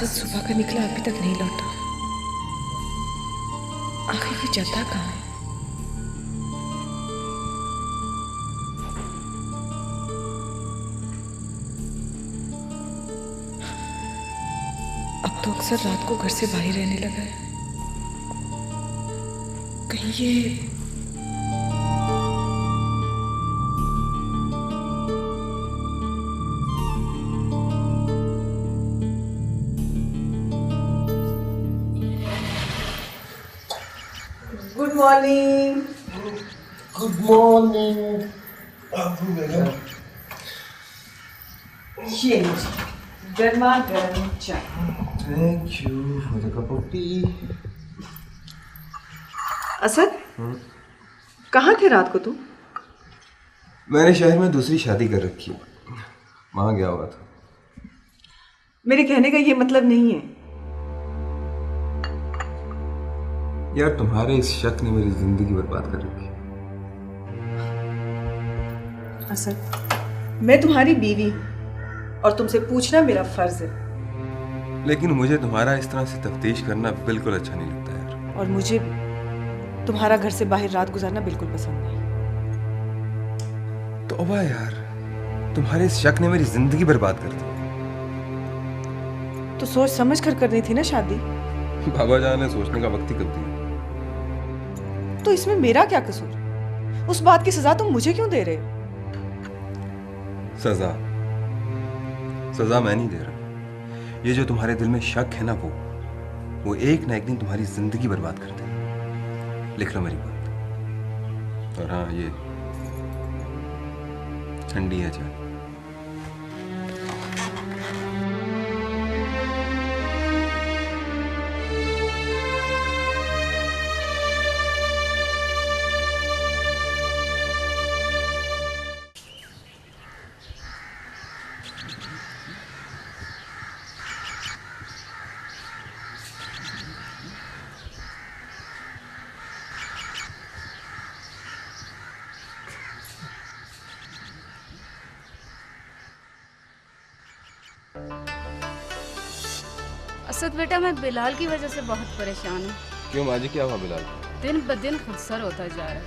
असद सुबह का निकला, अभी तक नहीं लौटा। आखिर ये जाता कहाँ है? अब तो अक्सर रात को घर से बाहर रहने लगा है। कहीं ये गुड मॉर्निंग। Good morning. ये गर्मा गर्म चाय। Thank you for the cup of T. Asad, कहाँ थे रात को तुम? मैंने शहर में दूसरी शादी कर रखी है, वहां गया हुआ था। मेरे कहने का ये मतलब नहीं है। यार तुम्हारे इस शक ने मेरी जिंदगी बर्बाद कर रखी। असद, मैं तुम्हारी बीवी और तुमसे पूछना मेरा फर्ज है। लेकिन मुझे तुम्हारा इस तरह से तफ्तीश करना बिल्कुल अच्छा नहीं लगता यार। और मुझे भी तुम्हारा घर से बाहर रात गुजारना बिल्कुल पसंद नहीं। तौबा यार, तुम्हारे इस शक ने मेरी जिंदगी बर्बाद कर दी। तो सोच समझ कर करनी थी ना शादी। बाबा जान ने सोचने का वक्त ही कब दिया। तो इसमें मेरा क्या कसूर? उस बात की सजा तुम मुझे क्यों दे रहे हो? सजा सजा मैं नहीं दे रहा। ये जो तुम्हारे दिल में शक है ना, वो एक ना एक दिन तुम्हारी जिंदगी बर्बाद कर देगा। लिख लो मेरी बात। और हाँ, ये ठंडी है चाय। असद बेटा, मैं बिलाल की वजह से बहुत परेशान हूँ। क्यों माँ जी, क्या हुआ बिलाल? दिन ब दिन खुदसर होता जा रहा है।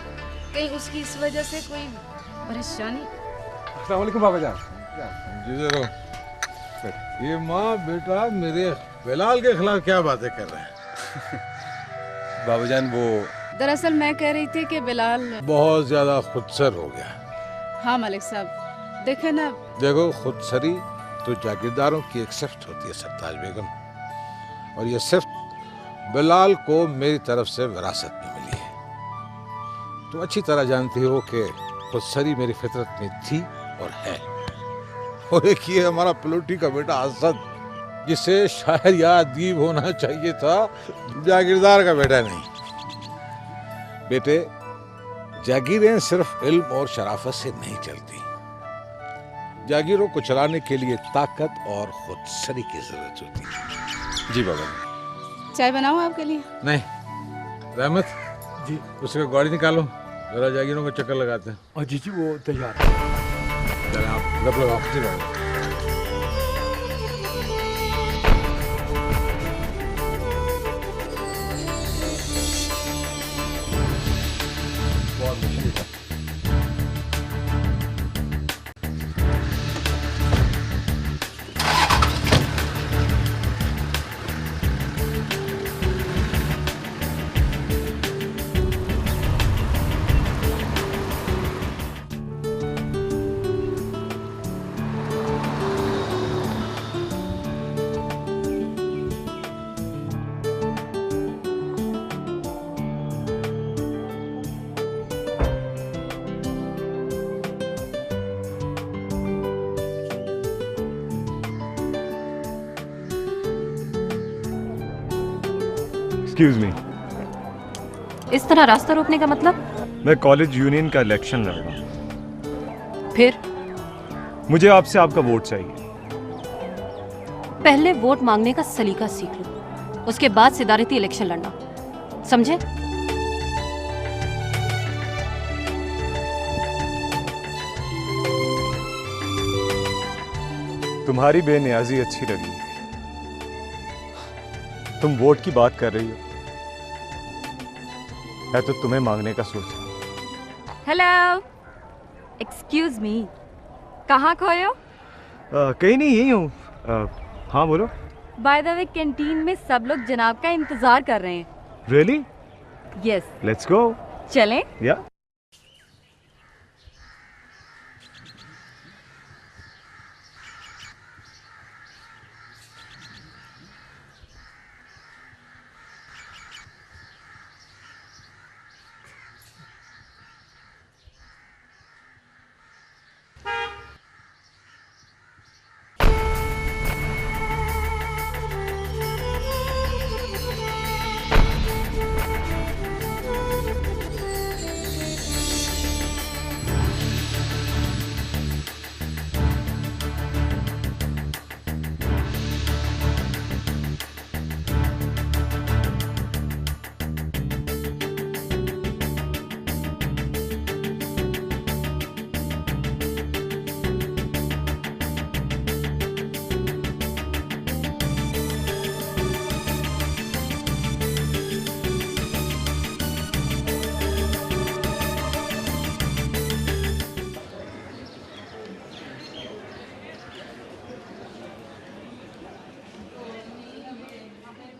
कहीं उसकी इस वजह से कोई परेशानी? अस्सलाम वालेकुम बाबा जान। जी जरूर। ये माँ बेटा मेरे बिलाल के खिलाफ क्या बातें कर रहे हैं? बाबा जान, वो दरअसल मैं कह रही थी कि बिलाल बहुत ज्यादा खुदसर हो गया। हाँ मलिक साहब, देखे ना। देखो, खुदसरी तो जागीरदारों की एक सिफ्त होती है सरताज बेगम, और ये सिर्फ बिलाल को मेरी तरफ से विरासत में मिली है। तुम अच्छी तरह जानती हो कि खुदसरी मेरी फितरत में थी और है। और एक ये हमारा पलोटी का बेटा असद, जिसे शायर या अदीब होना चाहिए था, जागीरदार का बेटा नहीं। बेटे, जागीरें सिर्फ इल्म और शराफत से नहीं चलती। जागीरों को चलाने के लिए ताकत और खुदसरी की जरूरत होती है। जी बाबा। चाय बनाऊं आपके लिए? नहीं रहमत जी, उसका गाड़ी निकालो, जरा जागीरों का चक्कर लगाते हैं। और जी वो तैयार है। चले आप गप लगाओ। जी बाबा। बहुत मुश्किल है। Excuse me. इस तरह रास्ता रोकने का मतलब? मैं कॉलेज यूनियन का इलेक्शन लड़ रहा हूँ। फिर? मुझे आपसे आपका वोट चाहिए। पहले वोट मांगने का सलीका सीख लो, उसके बाद सिदारती इलेक्शन लड़ना, समझे? तुम्हारी बेनियाजी अच्छी लगी, तुम वोट की बात कर रही हो, मैं तो तुम्हें मांगने का सोच रहा हूँ। हेलो, एक्सक्यूज मी, कहाँ खोए हो? कहीं नहीं, यही हूँ। हाँ बोलो। बाय द वे कैंटीन में सब लोग जनाब का इंतजार कर रहे हैं। रियली? Yes, let's go. चलें? या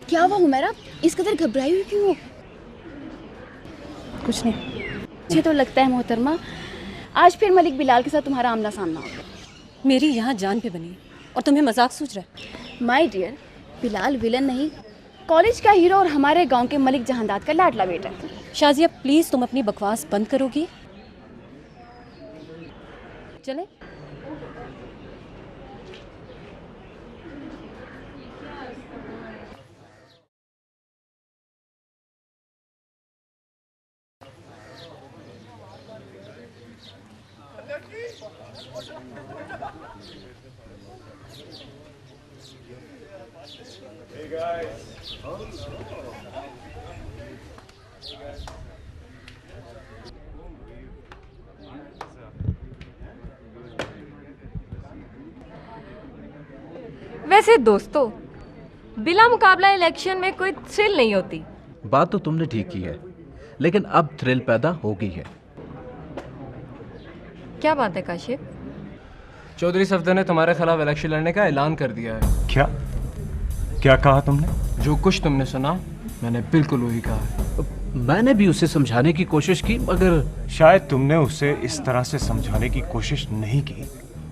क्या हुआ हुमैरा, इस कदर घबराई हुई क्यों हो? कुछ नहीं। मुझे तो लगता है मोहतरमा, आज फिर मलिक बिलाल के साथ तुम्हारा आमना सामना होगा। मेरी यहाँ जान पे बनी और तुम्हें मजाक सूझ रहा है? माय डियर, बिलाल विलन नहीं, कॉलेज का हीरो और हमारे गांव के मलिक जहांदाद का लाडला बेटा है। शाजिया प्लीज तुम अपनी बकवास बंद करोगी? चले? वैसे दोस्तों, बिला मुकाबला इलेक्शन में कोई थ्रिल नहीं होती। बात तो तुमने ठीक की है, लेकिन अब थ्रिल पैदा हो गई है। क्या बात है काशिफ? चौधरी सफदर ने तुम्हारे खिलाफ इलेक्शन लड़ने का ऐलान कर दिया है। क्या क्या कहा तुमने? जो कुछ तुमने सुना, मैंने बिल्कुल वही कहा है। मैंने भी उसे समझाने की कोशिश की, मगर शायद तुमने उसे इस तरह से समझाने की कोशिश नहीं की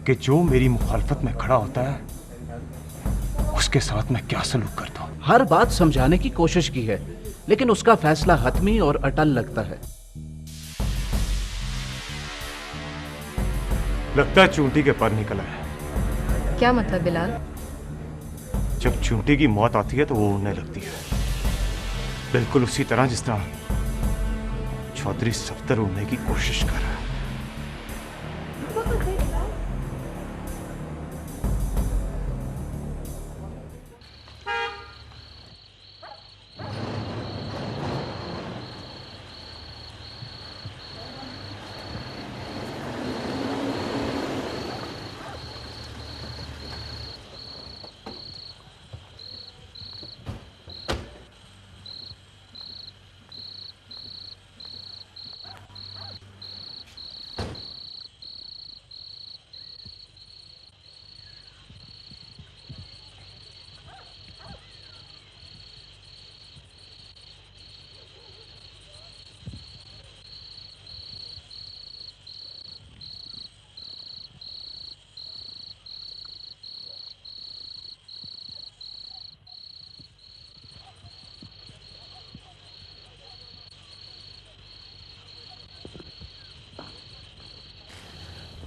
कि जो मेरी मुखालफत में खड़ा होता है उसके साथ मैं क्या सलूक करता हूँ। हर बात समझाने की कोशिश की है, लेकिन उसका फैसला हतमी और अटल लगता है। लगता है चूंटी के पर निकला है। क्या मतलब बिलाल? जब चूंटी की मौत आती है तो वो उड़ने लगती है, बिल्कुल उसी तरह जिस तरह चौधरी सफदर उड़ने की कोशिश कर रहा है।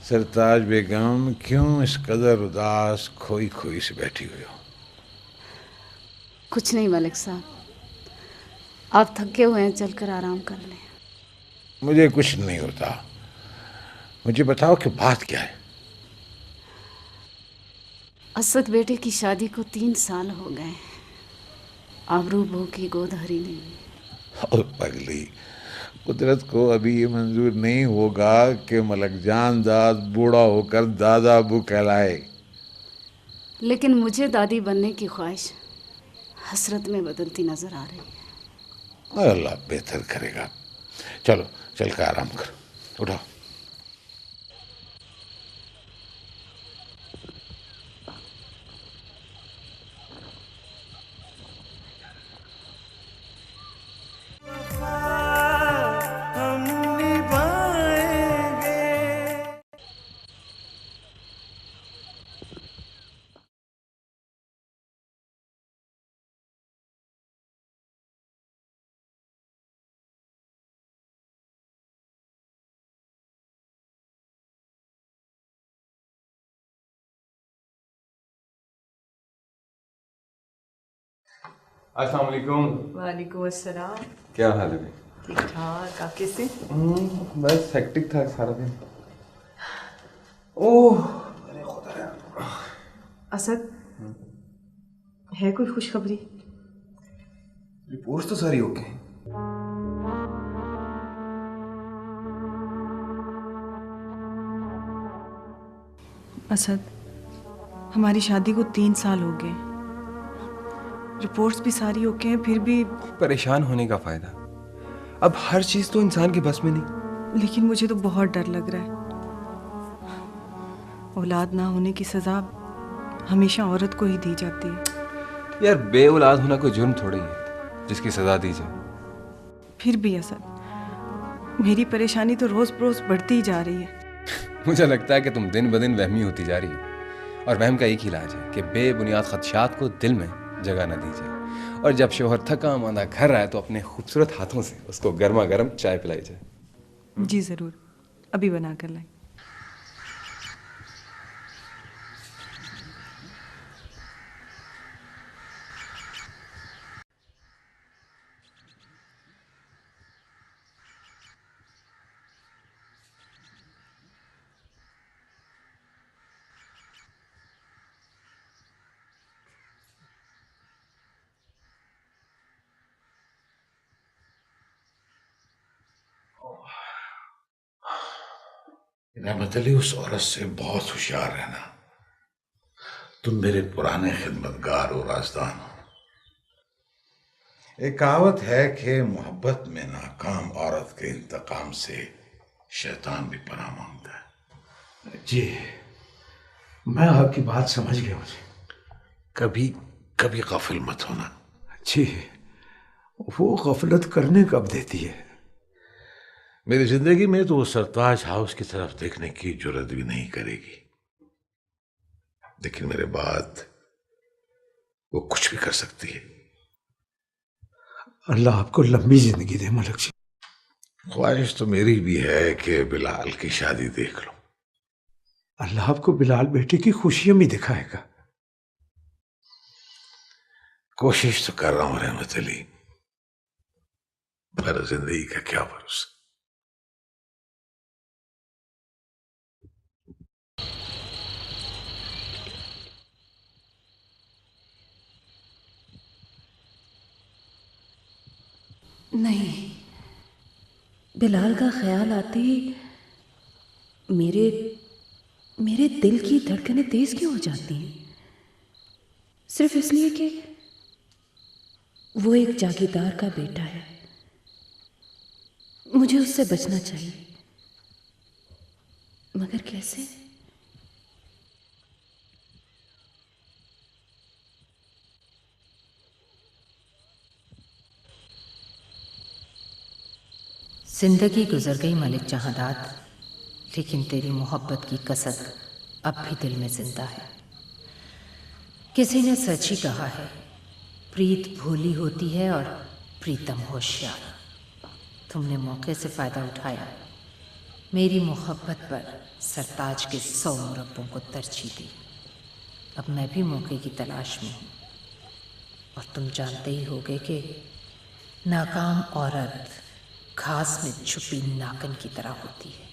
सरताज बेगम, क्यों इस कदर उदास खोई खोई से बैठी हुई हो? कुछ नहीं मलिक साहब, आप थके हुए हैं, चलकर आराम कर लें। मुझे कुछ नहीं होता, मुझे बताओ कि बात क्या है? असद बेटे की शादी को 3 साल हो गए, आबरू बहू की गोद हरी नहीं। और पगली, कुदरत को अभी ये मंजूर नहीं होगा कि मलकजान दाद बूढ़ा होकर दादा अबू कहलाए। लेकिन मुझे दादी बनने की ख्वाहिश हसरत में बदलती नजर आ रही है। अल्लाह बेहतर करेगा। चलो चल कर आराम करो, उठाओ। अस्सलाम वालेकुम। वालेकुम अस्सलाम। क्या हाल है? ठीक ठाक, आप कैसे? बस हेक्टिक था सारा दिन। ओह अरे खुदा। असद, है कोई खुशखबरी? रिपोर्ट्स तो सारी ओके हैं। असद, हमारी शादी को 3 साल हो गए, रिपोर्ट्स भी सारी ओके हैं, फिर भी परेशान होने का फायदा? अब हर चीज तो इंसान के बस में नहीं। लेकिन मुझे तो बहुत डर लग रहा है। औलाद ना होने की सजा हमेशा औरत को ही दी जाती है। यार बे औलाद होना कोई जुर्म थोड़ी है जिसकी सजा दी जाए। फिर भी असद, मेरी परेशानी तो रोज रोज बढ़ती ही जा रही है। मुझे लगता है कि तुम दिन ब दिन वहमी होती जा रही हो, और वहम का एक ही इलाज है कि बेबुनियाद खदशात को दिल में जगह न दीजिए, और जब शोहर थका मांदा घर आए तो अपने खूबसूरत हाथों से उसको गर्मा गर्म चाय पिलाई जाए। जी जरूर, अभी बना कर लाएं। रहमत अली, उस औरत से बहुत होशियार रहना। तुम मेरे पुराने खिदमतगार और राजदान हो। एक कहावत है कि मोहब्बत में नाकाम औरत के इंतकाम से शैतान भी पनाह मांगता है। जी, मैं आपकी बात समझ गया हूँ। कभी कभी गफिल मत होना। जी, वो गफलत करने कब देती है? मेरी जिंदगी में तो वो सरताज हाउस की तरफ देखने की जुर्रत भी नहीं करेगी, लेकिन मेरे बाद वो कुछ भी कर सकती है। अल्लाह आपको लंबी जिंदगी दे मलिक जी। ख्वाहिश तो मेरी भी है कि बिलाल की शादी देख लो। अल्लाह आपको बिलाल बेटे की खुशियां भी दिखाएगा। कोशिश तो कर रहा हूं रहमत अली, पर जिंदगी का क्या भरोसा। नहीं, बिलाल का ख्याल आते ही मेरे मेरे दिल की धड़कनें तेज क्यों हो जाती हैं? सिर्फ इसलिए कि वो एक जागीरदार का बेटा है। मुझे उससे बचना चाहिए, मगर कैसे? जिंदगी गुजर गई मलिक जहांदाद, लेकिन तेरी मोहब्बत की कसक अब भी दिल में जिंदा है। किसी ने सच ही कहा है, प्रीत भोली होती है और प्रीतम होशियार। तुमने मौके से फ़ायदा उठाया, मेरी मोहब्बत पर सरताज के 100 मुरब्बों को तरजीह दी। अब मैं भी मौके की तलाश में हूँ, और तुम जानते ही होगे कि नाकाम औरत घास में छुपी नाकन की तरह होती है।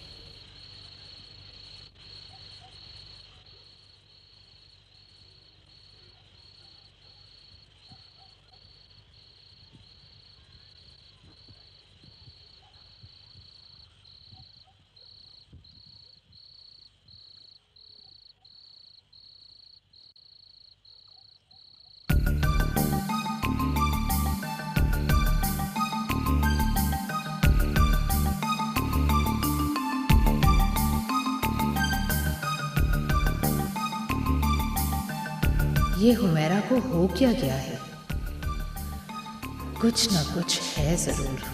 ये हुमैरा को हो क्या गया है? कुछ ना कुछ है जरूर।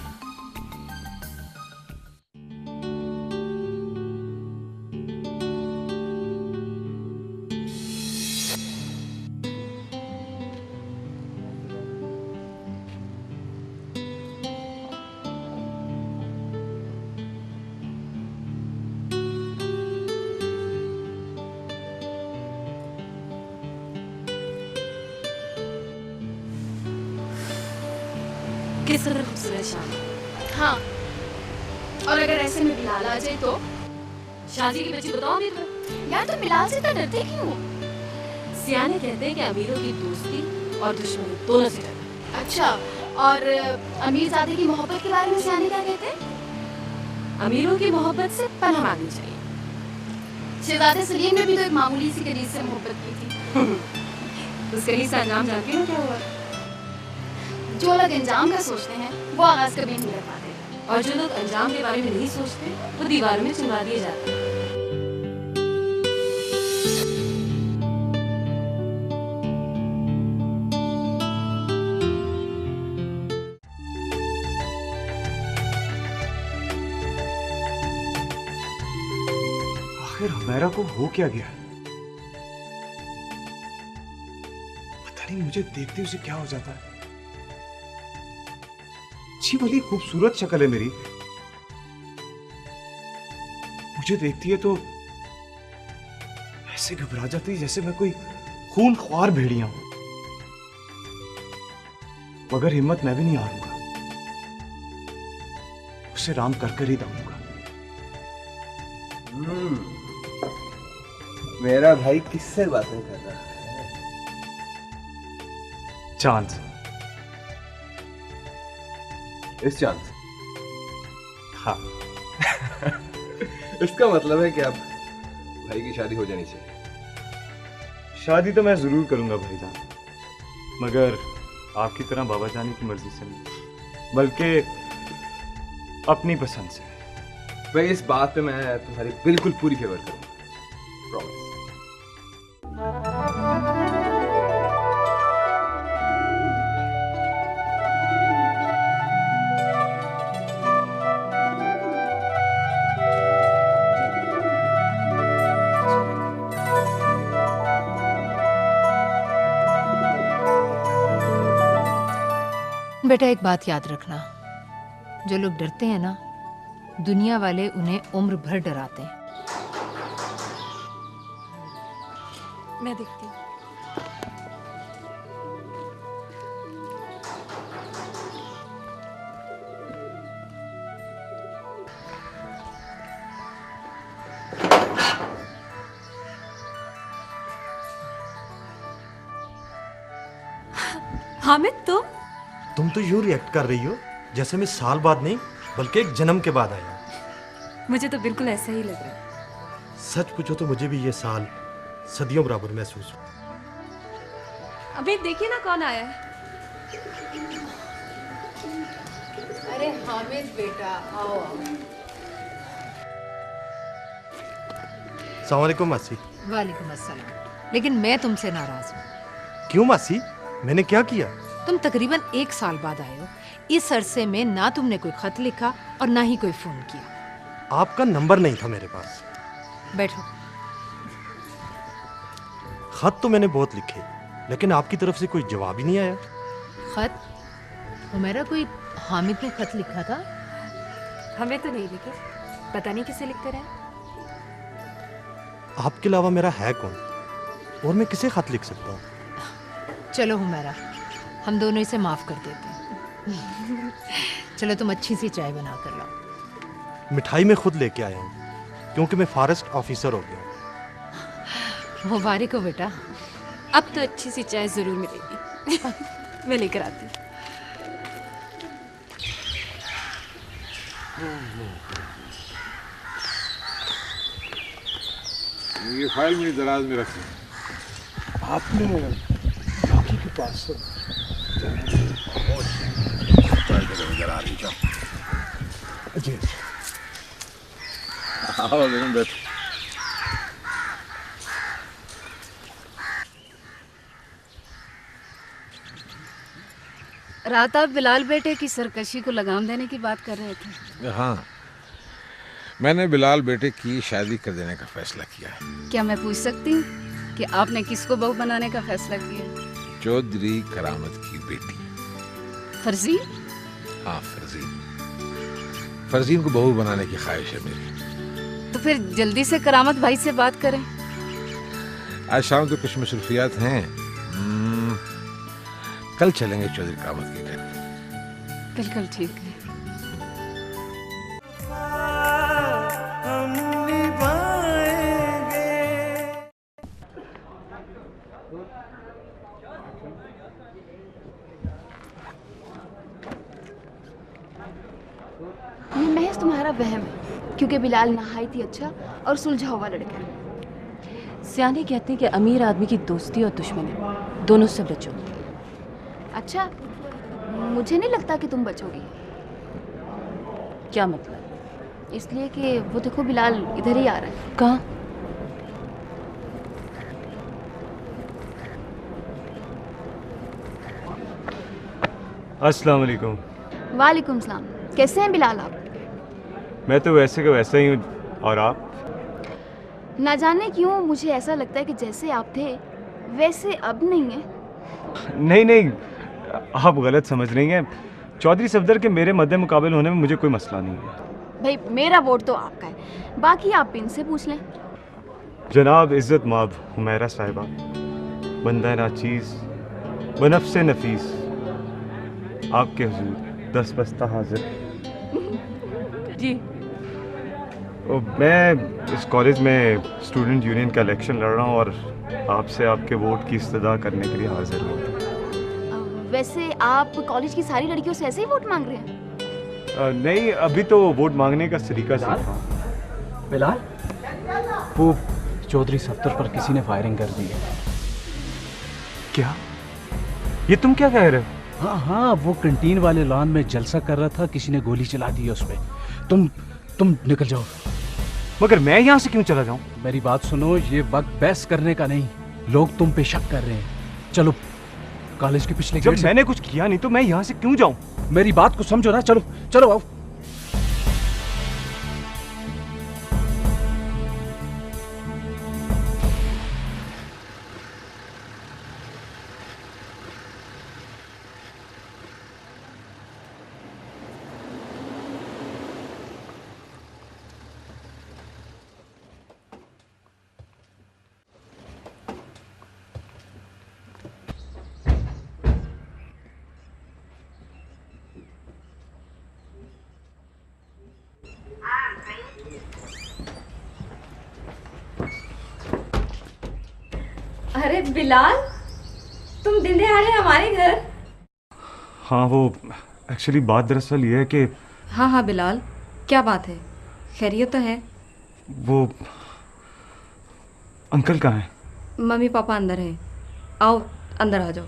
किस तरह खूबसूरत शादी। हाँ, और अगर ऐसे में बिलाल आ जाए तो? शादी की बच्ची बताओ नहीं तो। यार तुम बिलाल से तो डरते क्यों? सियाने कहते हैं कि अमीरों की दोस्ती और दुश्मनी दोनों से डरना। अच्छा, और अमीरजादे की मोहब्बत के बारे में सियाने क्या कहते हैं? अमीरों की मोहब्बत से पनाह मांगनी चाहिए। शहजादे सलीम ने भी तो एक मामूली सी कनीज से मोहब्बत की थी। उस कनीज का अंजाम जानती हो क्या हुआ? जो लोग अंजाम का सोचते हैं वो आगाज कभी नहीं कर पाते, और जो लोग अंजाम के बारे में नहीं सोचते वो दीवारों में चिनवा दिए जाते हैं। आखिर हुमैरा को हो क्या गया? पता नहीं मुझे देखते उसे क्या हो जाता है। अच्छी भली खूबसूरत शक्ल है मेरी, मुझे देखती है तो ऐसे घबरा जाती है जैसे मैं कोई खूनख्वार भेड़िया हूं। मगर हिम्मत मैं भी नहीं हारूंगा, उसे राम कर ही दूंगा। मेरा भाई किससे बातें कर रहा है? चांद से। इस चांद से? हाँ। इसका मतलब है कि अब भाई की शादी हो जानी चाहिए। शादी तो मैं जरूर करूंगा भाईजान, मगर आपकी तरह बाबा जानी की मर्जी से नहीं, बल्कि अपनी पसंद से। भाई इस बात पे मैं तुम्हारी बिल्कुल पूरी फेवर करूंगा, प्रॉमिस। बेटा एक बात याद रखना, जो लोग डरते हैं ना, दुनिया वाले उन्हें उम्र भर डराते हैं। मैं देखती हूँ। हामिद तुम तो यूं रिएक्ट कर रही हो जैसे मैं साल बाद नहीं बल्कि एक जन्म के बाद आया हूं। मुझे तो बिल्कुल ऐसा ही लग रहा है। सच पूछो तो मुझे भी ये साल सदियों बराबर महसूस हुआ। अभी देखिए ना कौन आया है। अरे हामिद बेटा आओ। अस्सलाम वालेकुम मासी। वालेकुम अस्सलाम। लेकिन मैं तुमसे नाराज हूँ। क्यों मासी, मैंने क्या किया? तुम तकरीबन 1 साल बाद आए हो। इस अरसे में ना तुमने कोई खत लिखा और ना ही कोई फोन किया। आपका नंबर नहीं था मेरे पास। बैठो। खत तो मैंने बहुत लिखे, लेकिन आपकी तरफ से कोई जवाब ही नहीं आया। खत? हुमैरा कोई हामिद ने खत लिखा था? हमें तो नहीं लिखे, पता नहीं किसे लिखते रहे। आपके अलावा मेरा है कौन, और मैं किसे खत लिख सकता हूँ? चलो हुमैरा, हम दोनों इसे माफ कर देते हैं। चलो तुम अच्छी सी चाय बना कर लाओ। मिठाई मैं खुद लेके आया हूँ क्योंकि मैं फॉरेस्ट ऑफिसर हो गया। मुबारक हो बेटा। अब तो अच्छी सी चाय जरूर मिलेगी। मैं लेकर आती हूँ। ये फाइल मेरी दराज में रखी। आपने लॉकी के पास से इधर आ रही जाओ जी। आओ लेकिन बैठ। रात आप बिलाल बेटे की सरकशी को लगाम देने की बात कर रहे थे। हाँ, मैंने बिलाल बेटे की शादी कर देने का फैसला किया है। क्या मैं पूछ सकती हूँ कि आपने किसको बहू बनाने का फैसला किया? चौधरी करामत की बेटी। फरजीन? हाँ, फरजीन। फरजीन को बहू बनाने की ख्वाहिश है मेरी। तो फिर जल्दी से करामत भाई से बात करें। आज शाम तो कुछ मसरूफियात हैं। कल चलेंगे चौधरी करामत के घर। बिल्कुल ठीक है। ये महज तुम्हारा वहम है, क्योंकि बिलाल नहायत ही अच्छा और सुलझा हुआ लड़का है। सियाने कहते हैं कि अमीर आदमी की दोस्ती और दुश्मनी दोनों से बचो। अच्छा, मुझे नहीं लगता कि तुम बचोगी। क्या मतलब? इसलिए कि वो देखो बिलाल इधर ही आ रहा है। कहाँ? अस्सलाम वालेकुम। वालेकुम सलाम। कैसे हैं बिलाल आप? मैं तो वैसे का वैसा ही हूँ, और आप? ना जाने क्यों मुझे ऐसा लगता है कि जैसे आप थे वैसे अब नहीं है। नहीं, आप गलत समझ रही हैं। चौधरी सफदर के मेरे मद्दे मुकाबले होने में मुझे कोई मसला नहीं है। भाई मेरा वोट तो आपका है, बाकी आप इनसे पूछ लें। जनाब इज़्ज़त माब हुमैरा साहिबा, बंदा नाचीज़ बनफ्से नफीस, आपके हुजूर दस बस्ता हाजिर। जी। मैं इस कॉलेज में स्टूडेंट यूनियन का इलेक्शन लड़ रहा हूँ और आपसे आपके वोट की इस्तदा करने के लिए हाजिर हूँ। वैसे आप कॉलेज की सारी लड़कियों से ऐसे ही वोट मांग रहे हैं? नहीं, अभी तो वोट मांगने का तरीका सीखा हूँ। बिलाल, वो चौधरी सफदर पर किसी ने फायरिंग कर दी है। क्या? ये तुम क्या कह रहे हो? हाँ, वो कैंटीन वाले लॉन में जलसा कर रहा था, किसी ने गोली चला दी है उस पर। तुम निकल जाओ। मगर मैं यहाँ से क्यों चला जाऊँ? मेरी बात सुनो, ये वक्त बहस करने का नहीं, लोग तुम पे शक कर रहे हैं। चलो कॉलेज के पिछले जब गेट से। मैंने कुछ किया नहीं तो मैं यहाँ से क्यों जाऊँ? मेरी बात को समझो ना। चलो आओ। अरे बिलाल, तुम दिन दहाड़े हमारे घर? हाँ, वो एक्चुअली बात दरअसल ये है कि हाँ बिलाल, क्या बात है? खैरियत तो है? वो अंकल कहाँ हैं? मम्मी पापा अंदर हैं। आओ अंदर आ जाओ।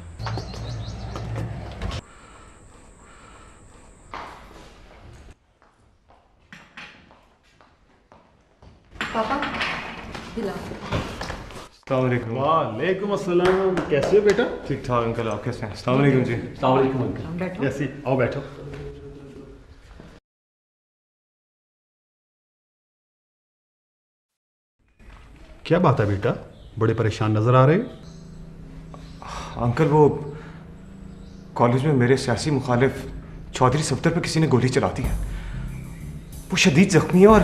पापा, बिलाल। वालेकुम अस्सलाम। कैसे हो बेटा? ठीक ठाक अंकल, आप कैसे हैं? अस्सलाम वालेकुम जी। अस्सलाम वालेकुम अंकल। ऐसे आओ बैठो। क्या बात है बेटा, बड़े परेशान नजर आ रहे हो? अंकल, वो कॉलेज में मेरे सियासी मुखालिफ चौधरी सफदर पर किसी ने गोली चला दी है। वो शदीद जख्मी है और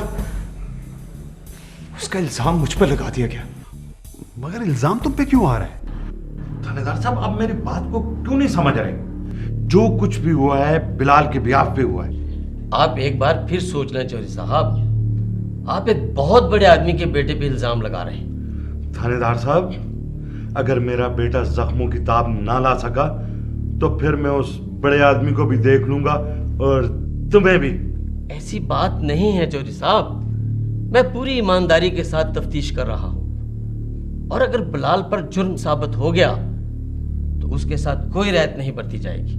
उसका इल्ज़ाम मुझ पर लगा दिया गया। मगर इल्जाम तुम पे क्यों आ रहा है? थानेदार साहब, आप मेरी बात को क्यों नहीं समझ रहे? जो कुछ भी हुआ है बिलाल के बियाह पे हुआ है। आप एक बार फिर सोच लें चौधरी साहब, आप एक बहुत बड़े आदमी के बेटे पे इल्जाम लगा रहे हैं। थानेदार साहब, अगर मेरा बेटा जख्मों की ताब ना ला सका तो फिर मैं उस बड़े आदमी को भी देख लूंगा और तुम्हें भी। ऐसी बात नहीं है चौधरी साहब, मैं पूरी ईमानदारी के साथ तफ्तीश कर रहा हूं और अगर बिलाल पर जुर्म साबित हो गया तो उसके साथ कोई रियायत नहीं बरती जाएगी।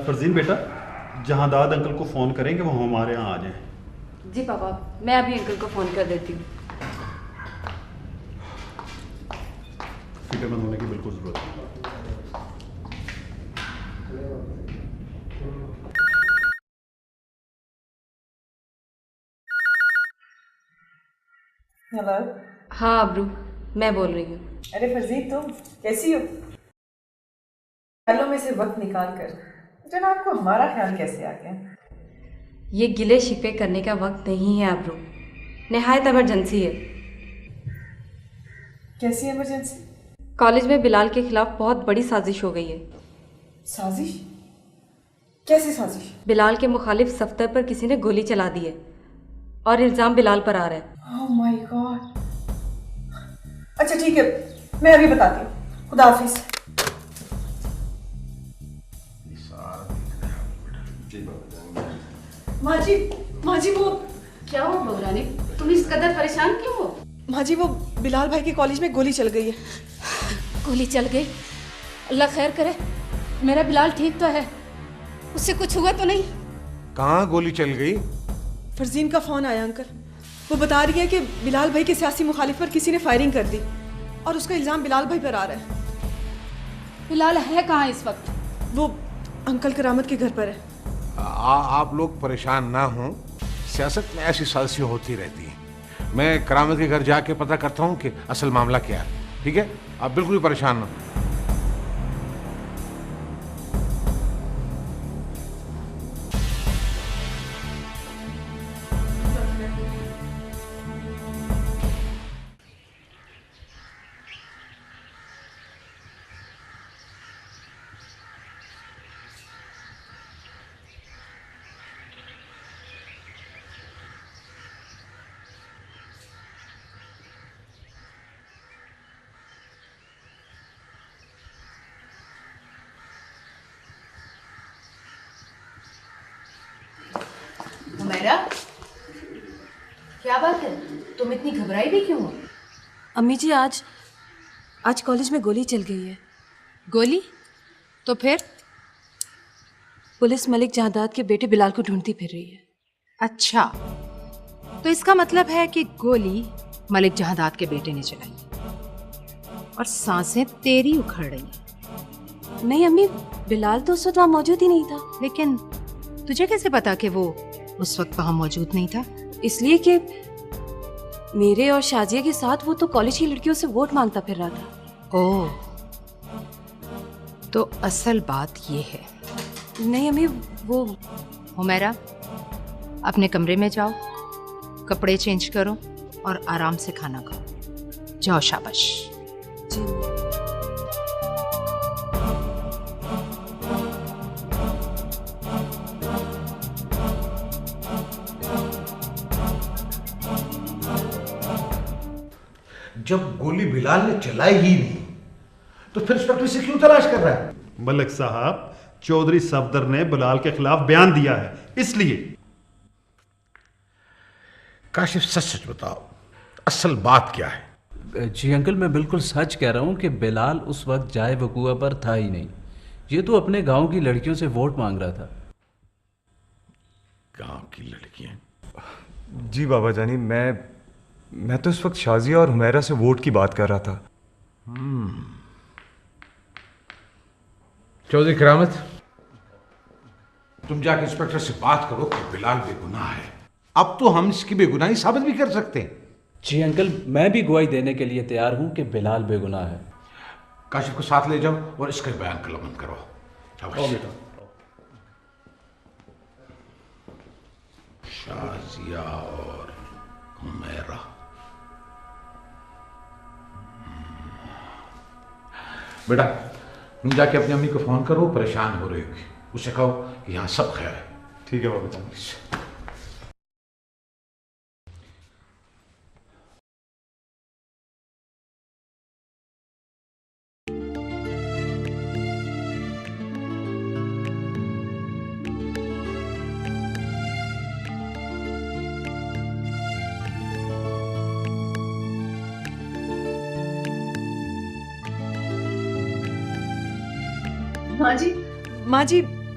फरजीन बेटा, जहांदाद अंकल को फोन करेंगे वो हमारे यहाँ आ जाएं। जी पापा, मैं अभी अंकल को फोन कर देती हूँ। फिक्रमंद होने की बिल्कुल जरूरत नहीं। हेलो। हाँ अब्रू, मैं बोल रही हूँ। अरे फरजीन, तुम कैसी हो? ख्यालों में से वक्त निकाल कर जनाब को हमारा ख्याल कैसे आ गया? ये गिले शिकवे करने का वक्त नहीं है अब्रू, निहायत इमरजेंसी है। कैसी इमरजेंसी? कॉलेज में बिलाल के खिलाफ बहुत बड़ी साजिश हो गई है। साजिश? कैसी साजिश? बिलाल के मुखालिफ सफ्तर पर किसी ने गोली चला दी है और इल्ज़ाम बिलाल पर आ रहा है। Oh my God. अच्छा ठीक है, मैं अभी बताती हूँ। खुदा हाफिज। माँ जी वो क्या हो बहूरानी, तुम इस कदर परेशान क्यों हो? माँ जी वो बिलाल भाई के कॉलेज में गोली चल गई है। गोली चल गई? अल्लाह खैर करे। मेरा बिलाल ठीक तो है, उससे कुछ हुआ तो नहीं? कहाँ गोली चल गई? फरजीन का फोन आया अंकल। वो बता रही है कि बिलाल भाई के सियासी मुखालिफ पर किसी ने फायरिंग कर दी और उसका इल्जाम बिलाल भाई पर आ रहा है। बिलाल है कहाँ इस वक्त? वो अंकल करामत के घर पर है। आप लोग परेशान ना हों, सियासत में ऐसी साजिशें होती रहती हैं। मैं करामत के घर जाके पता करता हूँ कि असल मामला क्या है। ठीक है, आप बिल्कुल भी परेशान ना हो। हुमैरा, क्या बात है, तुम इतनी घबराई भी क्यों हो? अम्मी जी आज कॉलेज में गोली चल गई है। गोली? तो फिर? पुलिस मलिक जहादात के बेटे बिलाल को ढूंढती फिर रही है। अच्छा, तो इसका मतलब है कि गोली मलिक जहादात के बेटे ने चलाई और सांसें तेरी उखड़ रही हैं। नहीं अम्मी, बिलाल तो उस वक्त वहाँ मौजूद ही नहीं था। लेकिन तुझे कैसे पता कि वो उस वक्त वहाँ मौजूद नहीं था? इसलिए कि मेरे और शाजिया के साथ वो तो कॉलेज की लड़कियों से वोट मांगता फिर रहा था। ओह, तो असल बात ये है। नहीं अम्मी, वो हुमैरा, अपने कमरे में जाओ, कपड़े चेंज करो और आराम से खाना खाओ। जाओ, शाबाश। जी। जब गोली बिलाल ने चलाई ही नहीं तो फिर इंस्पेक्टर से क्यों तलाश कर रहा है? मलिक साहब, चौधरी सफदर ने बिलाल के खिलाफ बयान दिया है, इसलिए। काशिफ, सच सच बताओ, असल बात क्या है? जी अंकल, मैं बिल्कुल सच कह रहा हूँ कि बिलाल उस वक्त जाए वकूआ पर था ही नहीं। ये तो अपने गांव की लड़कियों से वोट मांग रहा था। गांव की लड़कियां? जी बाबा जानी, मैं तो इस वक्त शाजिया और हुमैरा से वोट की बात कर रहा था। चौधरी करामत, तुम जाके इंस्पेक्टर से बात करो कि बिलाल बेगुनाह है। अब तो हम इसकी बेगुनाही साबित भी कर सकते हैं। जी अंकल, मैं भी गवाही देने के लिए तैयार हूं कि बिलाल बेगुनाह है। काशिफ को साथ ले जाओ और इसका बयान कलमबंद करो। शाजिया और हुमैरा। बेटा, तुम जाके अपनी अम्मी को फोन करो, परेशान हो रही होगी, उसे कहो कि यहाँ सब खैर है। ठीक है बाबा जानी।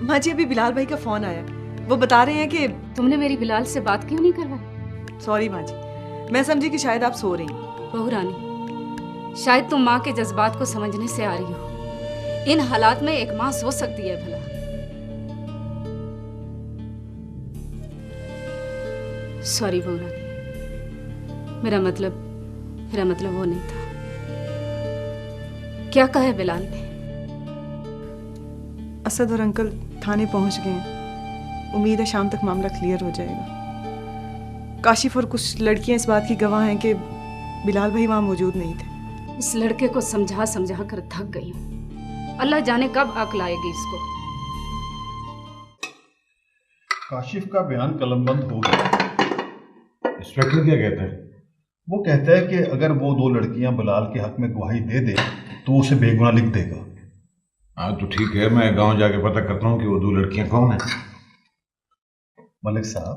माँ जी अभी बिलाल भाई का फोन आया। वो बता रहे हैं कि तुमने मेरी बिलाल से बात क्यों नहीं करवाई? सॉरी माँ जी, मैं समझी कि शायद आप सो रही हैं। बहू रानी, शायद तुम माँ के जज्बात को समझने से आ रही हो। इन हालात में एक माँ सो सकती है भला? सॉरी बहू रानी, मेरा मतलब मेरा मतलब वो नहीं था। क्या कहा है बिलाल ने? असद और अंकल थाने पहुंच गए हैं। उम्मीद है शाम तक मामला क्लियर हो जाएगा। काशिफ और कुछ लड़कियां इस बात की गवाह हैं कि बिलाल भाई वहां मौजूद नहीं थे। इस लड़के को समझा समझा कर थक गई हूँ। अल्लाह जाने कब अक्ल आएगी इसको। काशिफ का बयान कलमबंद हो गया। इंस्पेक्टर क्या कहता है? वो कहता है कि अगर वो दो लड़कियां बिलाल के हक में गवाही दे दे तो उसे बेगुनाह लिख देगा। हाँ तो ठीक है, मैं गांव जाके पता करता हूँ कि वो दो लड़कियां कौन हैं। मलिक साहब,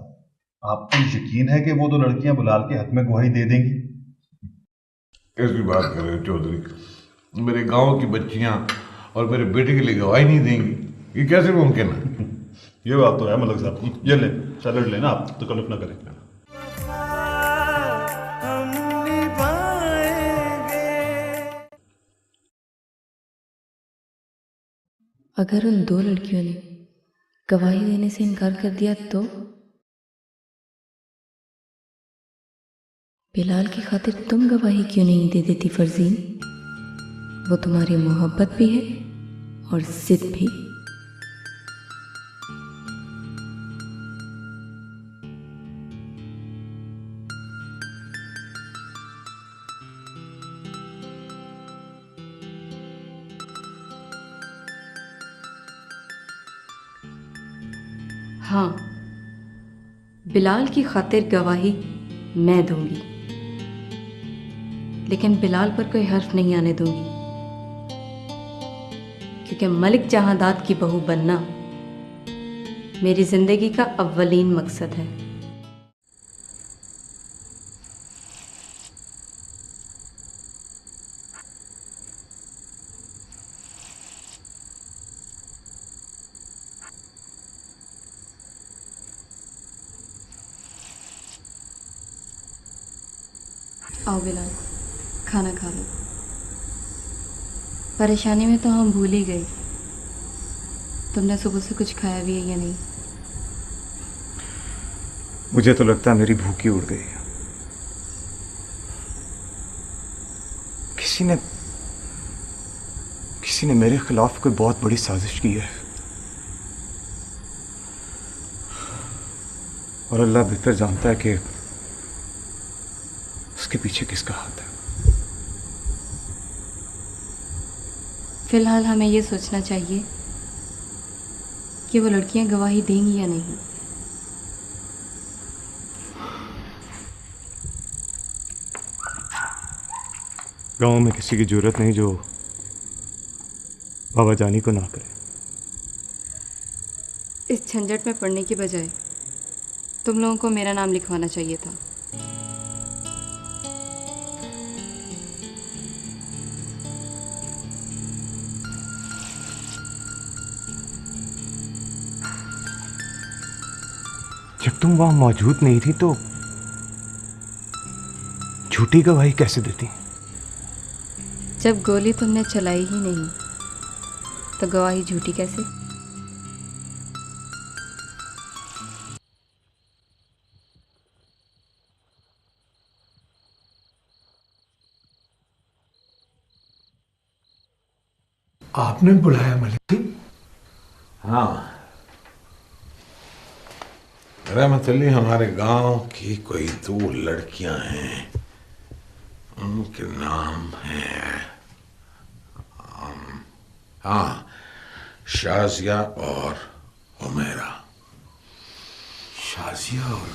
आपको यकीन है कि वो दो लड़कियां बिलाल के हक में गवाही दे देंगी? कैसी बात कर रहे हो चौधरी? मेरे गांव की बच्चियां और मेरे बेटे के लिए गवाही नहीं देंगी, ये कैसे मुमकिन है? ये बात तो है मलिक साहब। ये ले सैलड लेना, आप तकल्लुफ ना करें। अगर उन दो लड़कियों ने गवाही देने से इनकार कर दिया तो बिलाल की खातिर तुम गवाही क्यों नहीं दे देती फरजीन? वो तुम्हारी मोहब्बत भी है और जिद भी। हाँ, बिलाल की खातिर गवाही मैं दूंगी, लेकिन बिलाल पर कोई हर्फ नहीं आने दूंगी, क्योंकि मलिक जहांदाद की बहू बनना मेरी जिंदगी का अव्वलीन मकसद है। आओ बिलाल, खाना खा लो। परेशानी में तो हम भूल ही गए, तुमने सुबह से कुछ खाया भी है या नहीं? मुझे तो लगता है मेरी भूख ही उड़ गई है। किसी ने मेरे खिलाफ कोई बहुत बड़ी साजिश की है और अल्लाह बेहतर जानता है कि उसके पीछे किसका हाथ है। फिलहाल हमें ये सोचना चाहिए कि वो लड़कियां गवाही देंगी या नहीं। गांव में किसी की जरूरत नहीं जो बाबा जानी को ना करे। इस झंझट में पड़ने की बजाय तुम लोगों को मेरा नाम लिखवाना चाहिए था। जब तुम वहां मौजूद नहीं थी तो झूठी गवाही कैसे देती? जब गोली तुमने चलाई ही नहीं तो गवाही झूठी कैसे? आपने बुलाया मलिक जी? हाँ, रहमत अली हमारे गांव की कोई दो लड़कियां हैं, उनके नाम हैं हाँ, शाजिया और उमेरा। शाजिया और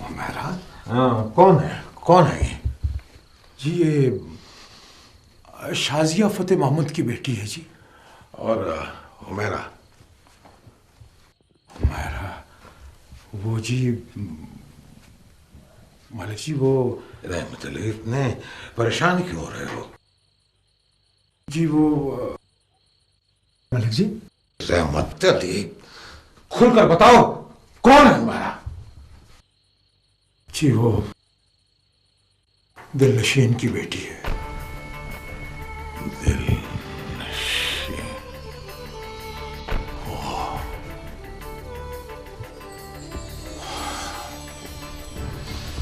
उमेरा? हाँ, कौन है ये? जी ये शाजिया फतेह मोहम्मद की बेटी है जी। और उमेरा? उमेरा वो जी मलिक जी वो रहमत अली इतने परेशान क्यों हो रहे हो? जी वो मलिक जी। रहमत अली खुलकर बताओ कौन है उमेरा? जी वो दिलनशीन की बेटी है। दिलनशीन?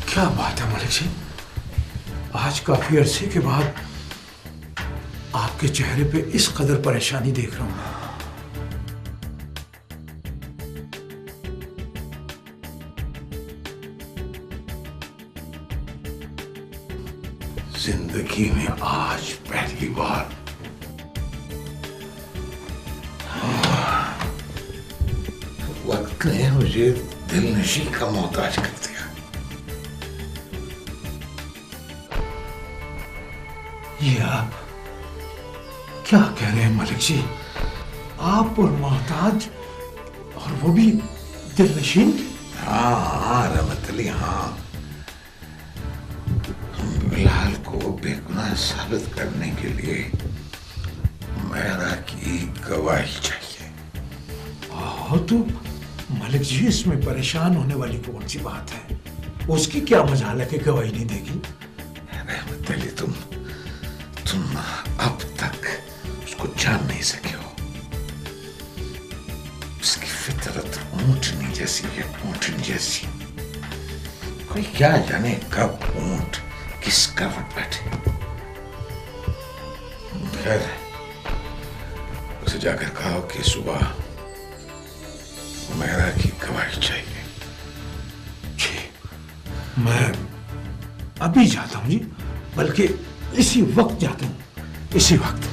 क्या बात है मलिक जी, आज काफी अरसे के बाद आपके चेहरे पे इस कदर परेशानी देख रहा हूं। जिंदगी में आज पहली बार वक्त ने मुझे दिलनशी का मोहताज कर दिया। ये आप क्या कह रहे हैं मलिक जी? आप और मोहताज, और वो भी दिलनशीन? हाँ रहमत अली, हाँ। बिलाल को बेगुनाह साबित करने के लिए मेरा की गवाही चाहिए। तो मलिक जी, इसमें परेशान होने वाली कौन सी बात है? उसकी क्या मजाल है कि गवाही नहीं देगी? रहमत अली, तुम अब तक उसको जान नहीं सके हो। उसकी फितरत ऊंटनी जैसी है, ऊंटनी जैसी। कोई क्या जाने कब ऊंट किस करवट बैठे। खैर, उसे जाकर कहो कि सुबह मेरा की गवाही चाहिए। जी, मैं अभी जाता हूं जी, बल्कि इसी वक्त जाता हूं, इसी वक्त।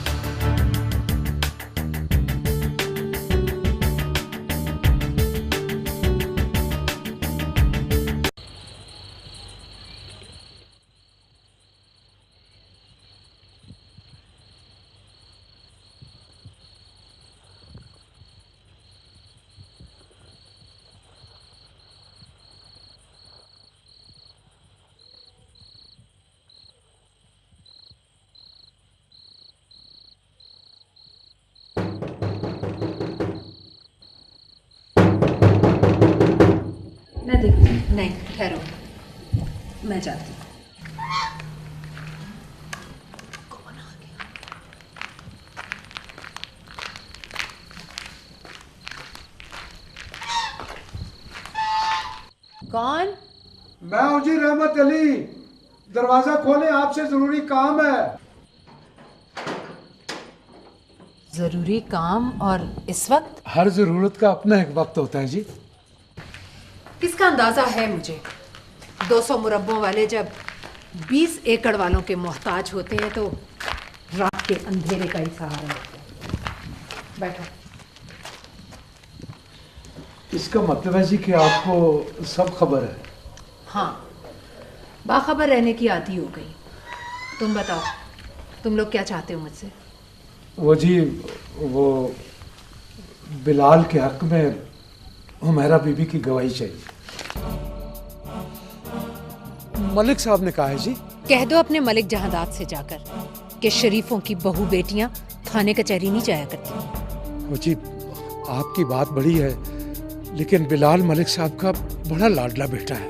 नहीं, ठहरो, मैं जाती हूँ। कौन? मैं हूँ जी रहमत अली। दरवाजा खोलें, आपसे जरूरी काम है। जरूरी काम? और इस वक्त? हर जरूरत का अपना एक वक्त होता है जी। किसका अंदाजा है मुझे? 200 मुरब्बों वाले जब 20 एकड़ वालों के मोहताज होते हैं तो रात के अंधेरे का ही सहारा होता है। बैठो। इसका मतलब है जी कि आपको सब खबर है? हाँ, बाखबर रहने की आदत हो गई। तुम बताओ, तुम लोग क्या चाहते हो मुझसे? वो जी, वो बिलाल के हक में हुमैरा बीबी की गवाही चाहिए। मलिक साहब ने कहा है जी। कह दो अपने मलिक जहादात से जाकर कि शरीफों की बहू बेटियां थाने कचहरी नहीं जाया करती। वो जी, आपकी बात बड़ी है, लेकिन बिलाल मलिक साहब का बड़ा लाडला बेटा है।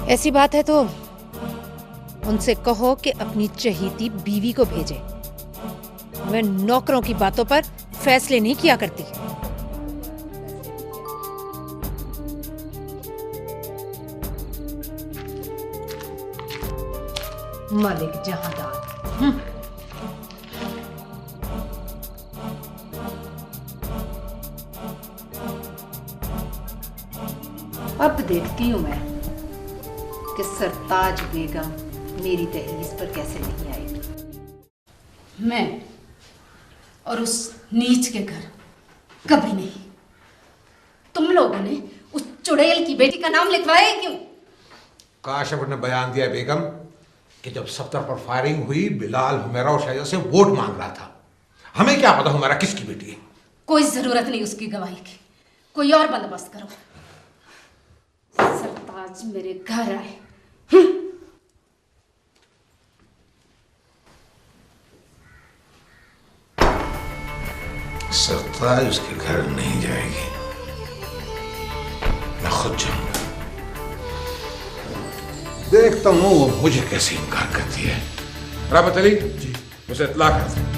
ऐसी बात है तो उनसे कहो कि अपनी चहीती बीवी को भेजे। मैं नौकरों की बातों पर फैसले नहीं किया करती। मलिक जहादात। अब देखती हूं मैं कि सरताज बेगम मेरी दहलीज पर कैसे नहीं आएगी। मैं और उस नीच के घर कभी नहीं। तुम लोगों ने उस चुड़ैल की बेटी का नाम लिखवाया क्यों? काशिफ ने बयान दिया बेगम कि जब सफ्तर पर फायरिंग हुई, बिलाल हुमैरा और शाहजहां से वोट मांग रहा था। हमें क्या पता हुमैरा किसकी बेटी है। कोई जरूरत नहीं उसकी गवाही की, कोई और बंदोबस्त करो। सरताज मेरे घर आए। सरताज उसके घर नहीं जाएगी, मैं खुद जाऊंगा। देखता हूँ वो मुझे कैसे इनकार करती है। रहमत अली जी, उसे इत्तला कर दो।